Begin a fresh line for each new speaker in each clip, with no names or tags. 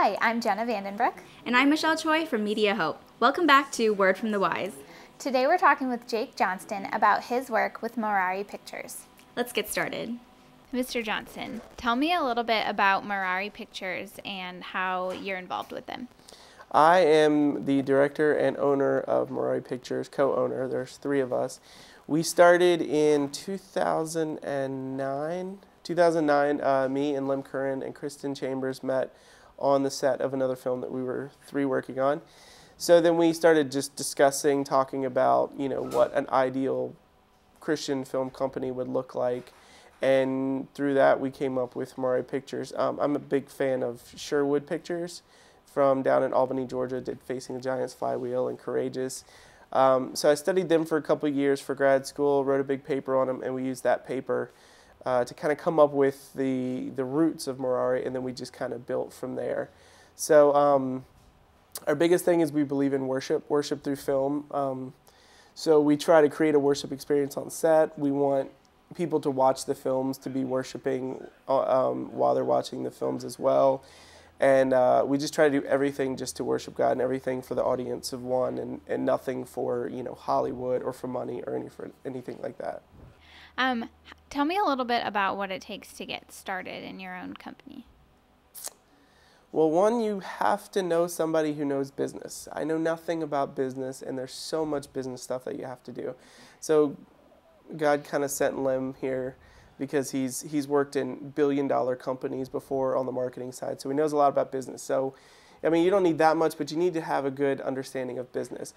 Hi, I'm Jenna Vanden.
And I'm Choi from MediaHope. Welcome back to Word from the Wise.
Today we're talking with Jake Johnston about his work with Mirari Pictures.
Let's get started.
Mr. Johnston, tell me a little bit about Mirari Pictures and how you're involved with them.
I am the director and owner of Mirari Pictures, co-owner. There's three of us. We started in 2009. Me and Lem Curran and Kristen Chambers met on the set of another film that we were working on. So then we started just discussing, talking about, what an ideal Christian film company would look like. And through that, we came up with Mirari Pictures. I'm a big fan of Sherwood Pictures from down in Albany, Georgia, did Facing the Giants, Flywheel, and Courageous. So I studied them for a couple of years for grad school, wrote a big paper on them, and we used that paper to kind of come up with the roots of Mirari, and then we just kind of built from there. So our biggest thing is we believe in worship through film. So we try to create a worship experience on set. We want people to watch the films, to be worshiping while they're watching the films as well. And we just try to do everything just to worship God and everything for the audience of one and nothing for, Hollywood or for money or anything like that.
Tell me a little bit about what it takes to get started in your own company.
Well, one, you have to know somebody who knows business. I know nothing about business, and there's so much business stuff that you have to do. So God kind of sent Lem here because he's worked in billion-dollar companies before on the marketing side, so he knows a lot about business. So, you don't need that much, but you need to have a good understanding of business.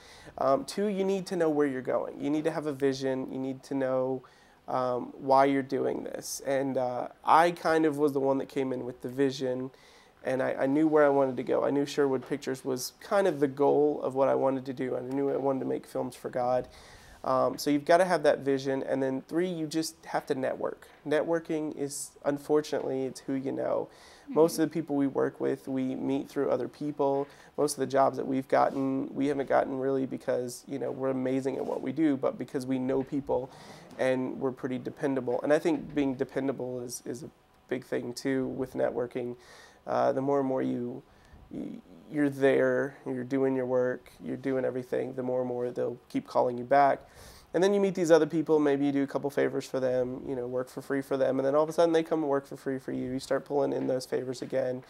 Two, you need to know where you're going. You need to have a vision. You need to know why you're doing this. And I kind of was the one that came in with the vision, and I knew where I wanted to go. I knew Sherwood Pictures was kind of the goal of what I wanted to do. I knew I wanted to make films for God. So you've got to have that vision. And then three, you just have to network. Networking is, unfortunately, it's who you know. Most of the people we work with, we meet through other people. Most of the jobs that we've gotten, we haven't gotten really because, we're amazing at what we do, but because we know people and we're pretty dependable. And I think being dependable is a big thing, too, with networking. The more and more you're there, you're doing your work, you're doing everything, the more and more they'll keep calling you back. And then you meet these other people, maybe you do a couple favors for them, work for free for them, and then all of a sudden they come and work for free for you. You start pulling in those favors again.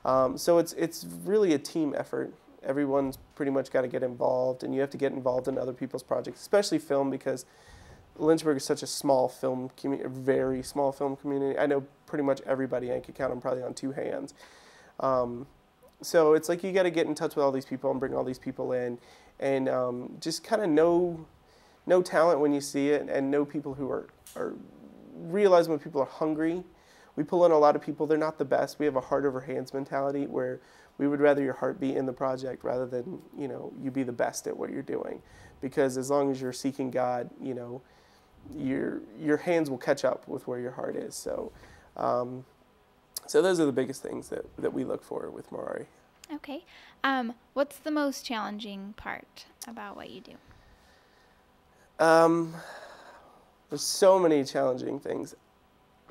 So it's really a team effort. Everyone's pretty much got to get involved, and you have to get involved in other people's projects, especially film, because Lynchburg is such a small film community, a very small film community. I know pretty much everybody. I could count them probably on two hands. So it's like you got to get in touch with all these people and bring all these people in, and just kind of know talent when you see it, and know people who are realize when people are hungry. We pull in a lot of people. They're not the best. We have a heart over hands mentality where we would rather your heart be in the project rather than you be the best at what you're doing, because as long as you're seeking God, your hands will catch up with where your heart is. So so those are the biggest things that we look for with Mirari.
Okay. What's the most challenging part about what you do?
There's so many challenging things.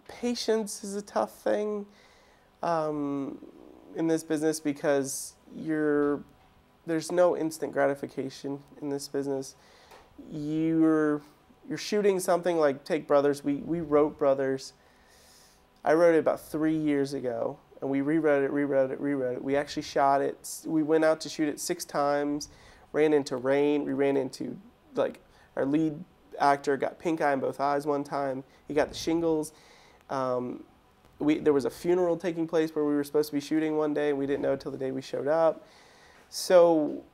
Patience is a tough thing in this business because there's no instant gratification in this business. You're shooting something like, take Brothers. We wrote Brothers. I wrote it about 3 years ago, and we rewrote it. We actually shot it. We went out to shoot it 6 times, ran into rain. We ran into, our lead actor got pink eye in both eyes one time. He got the shingles. There was a funeral taking place where we were supposed to be shooting one day, and we didn't know until the day we showed up. So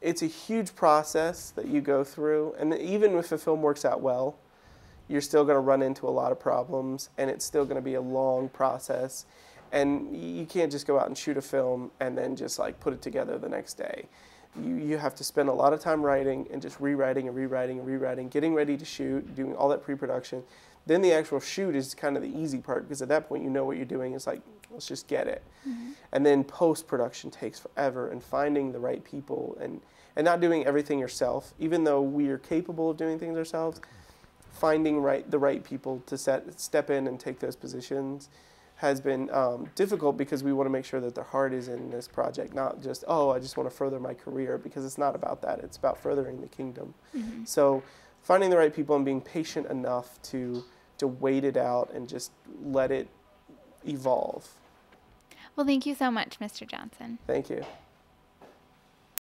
it's a huge process that you go through, and even if the film works out well, you're still going to run into a lot of problems, and it's still going to be a long process. And you can't just go out and shoot a film and then just put it together the next day. You have to spend a lot of time writing and just rewriting, getting ready to shoot, doing all that pre-production. Then the actual shoot is kind of the easy part, because at that point you know what you're doing. It's let's just get it. And then post-production takes forever, and finding the right people and not doing everything yourself, even though we are capable of doing things ourselves. Finding the right people to step in and take those positions has been difficult because we want to make sure that their heart is in this project, not just, oh, I just want to further my career, because it's not about that. It's about furthering the kingdom.
Mm-hmm.
So finding the right people and being patient enough to wait it out and just let it evolve.
Well, thank you so much, Mr. Johnson.
Thank you.